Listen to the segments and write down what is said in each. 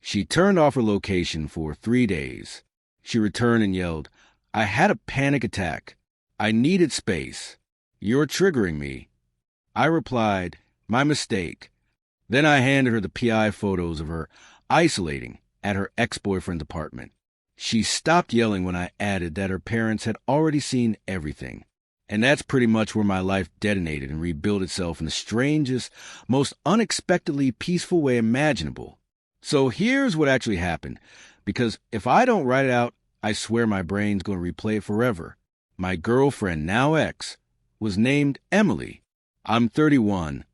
She turned off her location for 3 days. She returned and yelled, "I had a panic attack. I needed space. You're triggering me." I replied, "My mistake." Then I handed her the PI photos of her isolating at her ex-boyfriend's apartment. She stopped yelling when I added that her parents had already seen everything. And that's pretty much where my life detonated and rebuilt itself in the strangest, most unexpectedly peaceful way imaginable. So here's what actually happened, because if I don't write it out, I swear my brain's going to replay it forever. My girlfriend, now ex, was named Emily. I'm 31.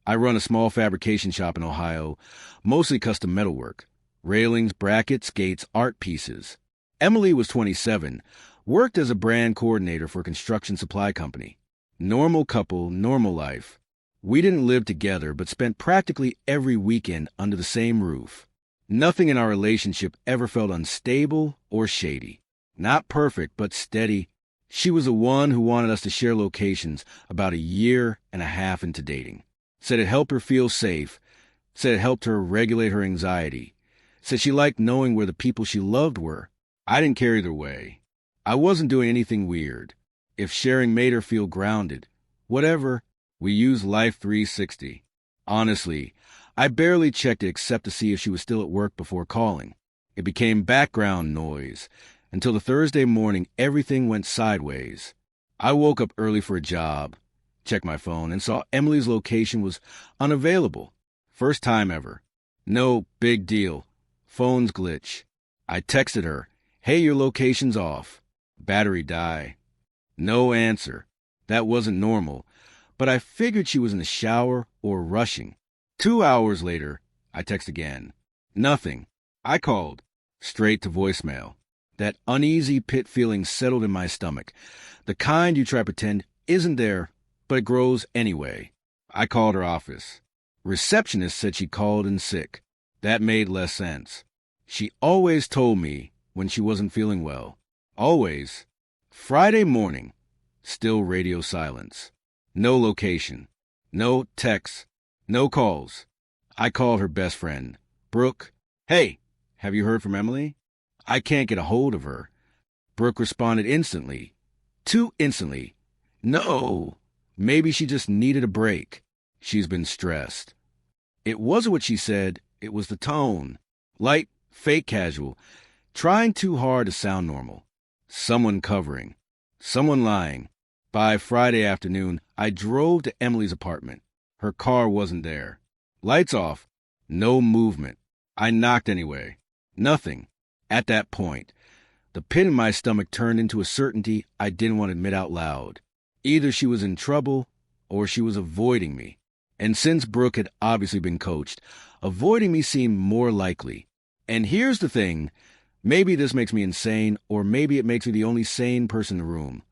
I run a small fabrication shop in Ohio, mostly custom metalwork. Railings, brackets, gates, art pieces. Emily was 27, worked as a brand coordinator for a construction supply company. Normal couple, normal life. We didn't live together, but spent practically every weekend under the same roof. Nothing in our relationship ever felt unstable or shady. Not perfect, but steady. She was the one who wanted us to share locations about a year and a half into dating. Said it helped her feel safe. Said it helped her regulate her anxiety. Said she liked knowing where the people she loved were. I didn't care either way. I wasn't doing anything weird. If sharing made her feel grounded, whatever, we used Life 360. Honestly, I barely checked it except to see if she was still at work before calling. It became background noise. Until the Thursday morning, everything went sideways. I woke up early for a job, checked my phone, and saw Emily's location was unavailable. First time ever. No big deal. Phone's glitch. I texted her, "Hey, your location's off. Battery die." No answer. That wasn't normal, but I figured she was in the shower or rushing. 2 hours later, I text again. Nothing. I called. Straight to voicemail. That uneasy pit feeling settled in my stomach. The kind you try to pretend isn't there, but it grows anyway. I called her office. Receptionist said she called in sick. That made less sense. She always told me when she wasn't feeling well. Always. Friday morning. Still radio silence. No location. No texts. No calls. I called her best friend, Brooke. "Hey, have you heard from Emily? I can't get a hold of her." Brooke responded instantly. Too instantly. "No. Maybe she just needed a break. She's been stressed." It wasn't what she said. It was the tone. Light, fake casual. Trying too hard to sound normal. Someone covering. Someone lying. By Friday afternoon, I drove to Emily's apartment. Her car wasn't there. Lights off. No movement. I knocked anyway. Nothing. At that point, the pit in my stomach turned into a certainty I didn't want to admit out loud. Either she was in trouble or she was avoiding me. And since Brooke had obviously been coached, avoiding me seemed more likely. And here's the thing. Maybe this makes me insane, or maybe it makes me the only sane person in the room.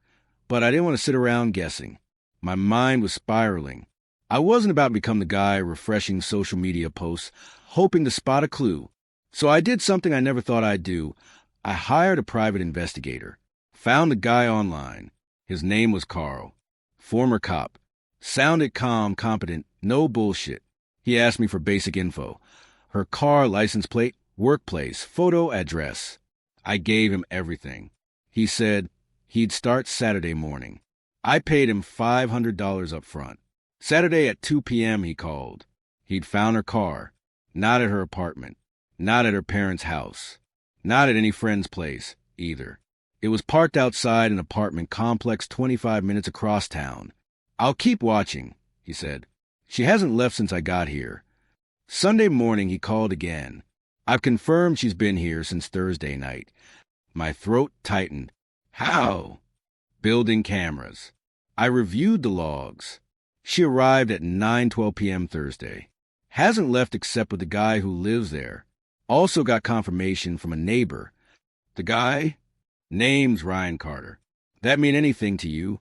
But I didn't want to sit around guessing. My mind was spiraling. I wasn't about to become the guy refreshing social media posts, hoping to spot a clue. So I did something I never thought I'd do. I hired a private investigator. Found the guy online. His name was Carl. Former cop. Sounded calm, competent, no bullshit. He asked me for basic info. Her car, license plate, workplace, photo, address. I gave him everything. He said he'd start Saturday morning. I paid him $500 up front. Saturday at 2 p.m. he called. He'd found her car. Not at her apartment. Not at her parents' house. Not at any friend's place, either. It was parked outside an apartment complex 25 minutes across town. "I'll keep watching," he said. "She hasn't left since I got here." Sunday morning he called again. "I've confirmed she's been here since Thursday night." My throat tightened. How? Building cameras. I reviewed the logs. She arrived at 9:12 p.m. Thursday. Hasn't left except with the guy who lives there. Also got confirmation from a neighbor. The guy? Name's Ryan Carter. That mean anything to you?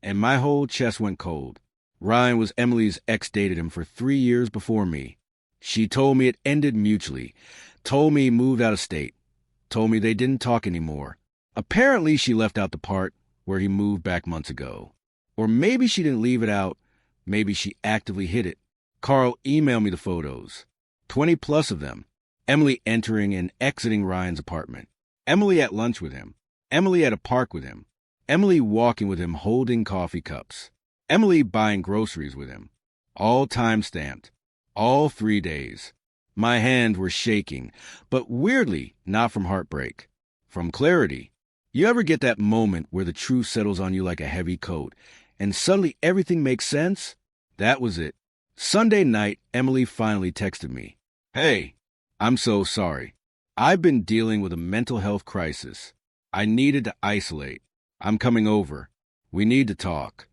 And my whole chest went cold. Ryan was Emily's ex, dated him for 3 years before me. She told me it ended mutually. Told me he moved out of state. Told me they didn't talk anymore. Apparently she left out the part where he moved back months ago. Or maybe she didn't leave it out. Maybe she actively hid it. Carl emailed me the photos. 20 plus of them. Emily entering and exiting Ryan's apartment. Emily at lunch with him. Emily at a park with him. Emily walking with him holding coffee cups. Emily buying groceries with him. All time-stamped. All 3 days. My hands were shaking, but weirdly not from heartbreak. From clarity. You ever get that moment where the truth settles on you like a heavy coat, and suddenly everything makes sense? That was it. Sunday night, Emily finally texted me. Hey, I'm so sorry. I've been dealing with a mental health crisis. I needed to isolate. I'm coming over. We need to talk.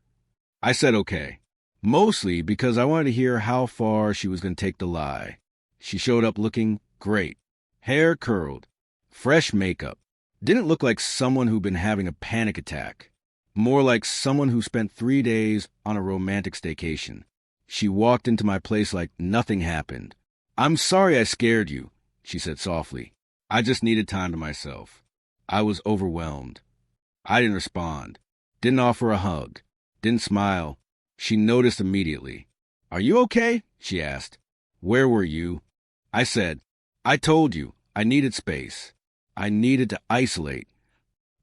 I said okay. Mostly because I wanted to hear how far she was going to take the lie. She showed up looking great. Hair curled. Fresh makeup. Didn't look like someone who'd been having a panic attack. More like someone who spent 3 days on a romantic staycation. She walked into my place like nothing happened. I'm sorry I scared you, she said softly. I just needed time to myself. I was overwhelmed. I didn't respond. Didn't offer a hug. Didn't smile. She noticed immediately. Are you okay? She asked. Where were you? I said, I told you, I needed space. I needed to isolate.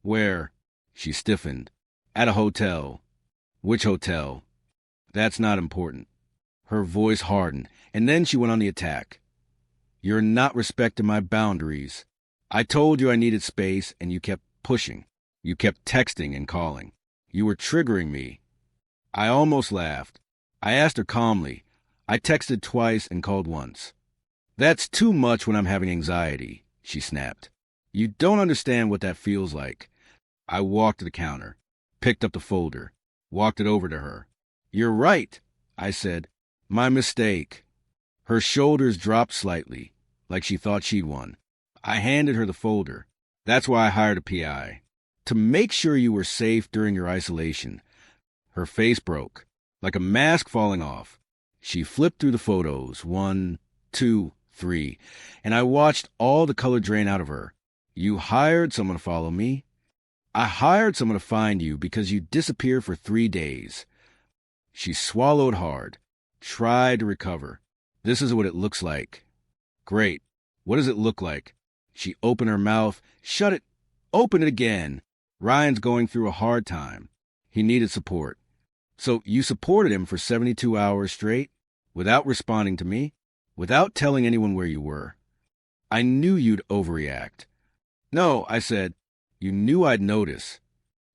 Where? She stiffened. At a hotel. Which hotel? That's not important. Her voice hardened, and then she went on the attack. You're not respecting my boundaries. I told you I needed space, and you kept pushing. You kept texting and calling. You were triggering me. I almost laughed. I asked her calmly. I texted twice and called once. That's too much when I'm having anxiety, she snapped. You don't understand what that feels like. I walked to the counter, picked up the folder, walked it over to her. You're right, I said. My mistake. Her shoulders dropped slightly, like she thought she'd won. I handed her the folder. That's why I hired a PI. To make sure you were safe during your isolation. Her face broke, like a mask falling off. She flipped through the photos, 1, 2, 3, and I watched all the color drain out of her. You hired someone to follow me? I hired someone to find you because you disappeared for 3 days. She swallowed hard, tried to recover. This is what it looks like. Great. What does it look like? She opened her mouth, shut it, opened it again. Ryan's going through a hard time. He needed support. So you supported him for 72 hours straight, without responding to me, without telling anyone where you were. I knew you'd overreact. No, I said, you knew I'd notice.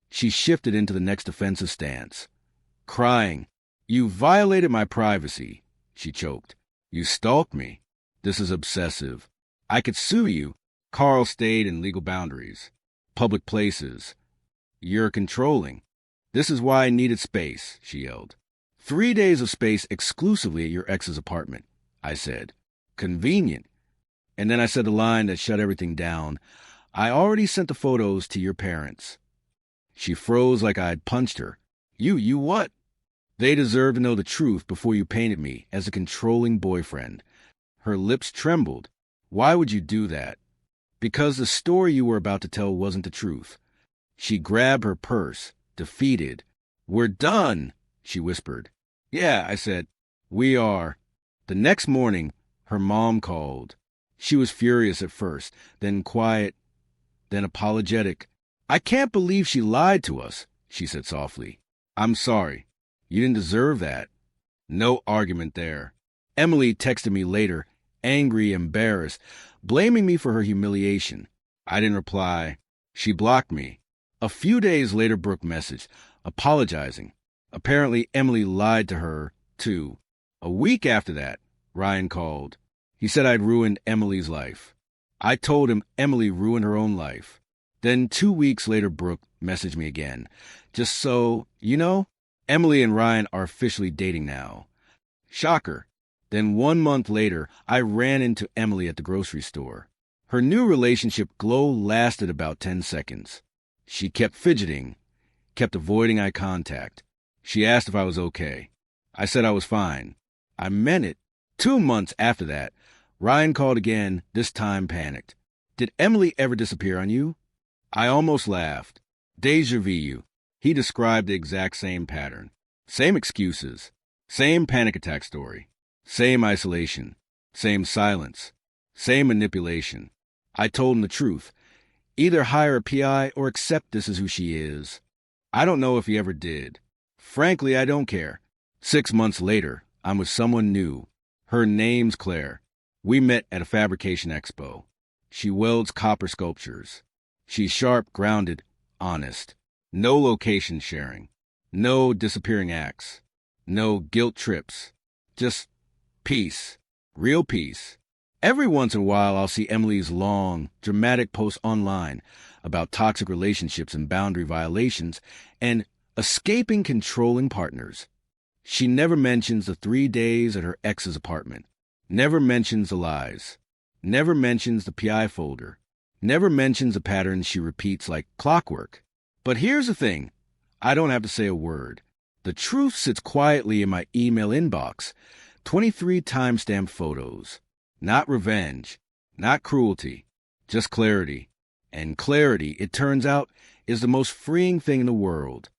She shifted into the next defensive stance. Crying, you violated my privacy, she choked. You stalked me. This is obsessive. I could sue you. Carl stayed in legal boundaries. Public places. You're controlling. This is why I needed space, she yelled. 3 days of space exclusively at your ex's apartment, I said. Convenient. And then I said the line that shut everything down. I already sent the photos to your parents. She froze like I'd punched her. You what? They deserve to know the truth before you painted me as a controlling boyfriend. Her lips trembled. Why would you do that? Because the story you were about to tell wasn't the truth. She grabbed her purse, defeated. We're done, she whispered. Yeah, I said. We are. The next morning, her mom called. She was furious at first, then quiet, then apologetic. I can't believe she lied to us, she said softly. I'm sorry. You didn't deserve that. No argument there. Emily texted me later, angry, embarrassed, blaming me for her humiliation. I didn't reply. She blocked me. A few days later, Brooke messaged, apologizing. Apparently, Emily lied to her, too. A week after that, Ryan called. He said I'd ruined Emily's life. I told him Emily ruined her own life. Then 2 weeks later, Brooke messaged me again. Just so, you know, Emily and Ryan are officially dating now. Shocker. Then 1 month later, I ran into Emily at the grocery store. Her new relationship glow lasted about 10 seconds. She kept fidgeting, kept avoiding eye contact. She asked if I was okay. I said I was fine. I meant it. 2 months after that, Ryan called again, this time panicked. Did Emily ever disappear on you? I almost laughed. Deja vu. He described the exact same pattern. Same excuses. Same panic attack story. Same isolation. Same silence. Same manipulation. I told him the truth. Either hire a PI or accept this as who she is. I don't know if he ever did. Frankly, I don't care. 6 months later, I'm with someone new. Her name's Claire. We met at a fabrication expo. She welds copper sculptures. She's sharp, grounded, honest. No location sharing. No disappearing acts. No guilt trips. Just peace. Real peace. Every once in a while, I'll see Emily's long, dramatic posts online about toxic relationships and boundary violations and escaping controlling partners. She never mentions the 3 days at her ex's apartment, never mentions the lies, never mentions the PI folder, never mentions the patterns she repeats like clockwork. But here's the thing. I don't have to say a word. The truth sits quietly in my email inbox. 23 time-stamped photos. Not revenge, not cruelty, just clarity. And clarity, it turns out, is the most freeing thing in the world.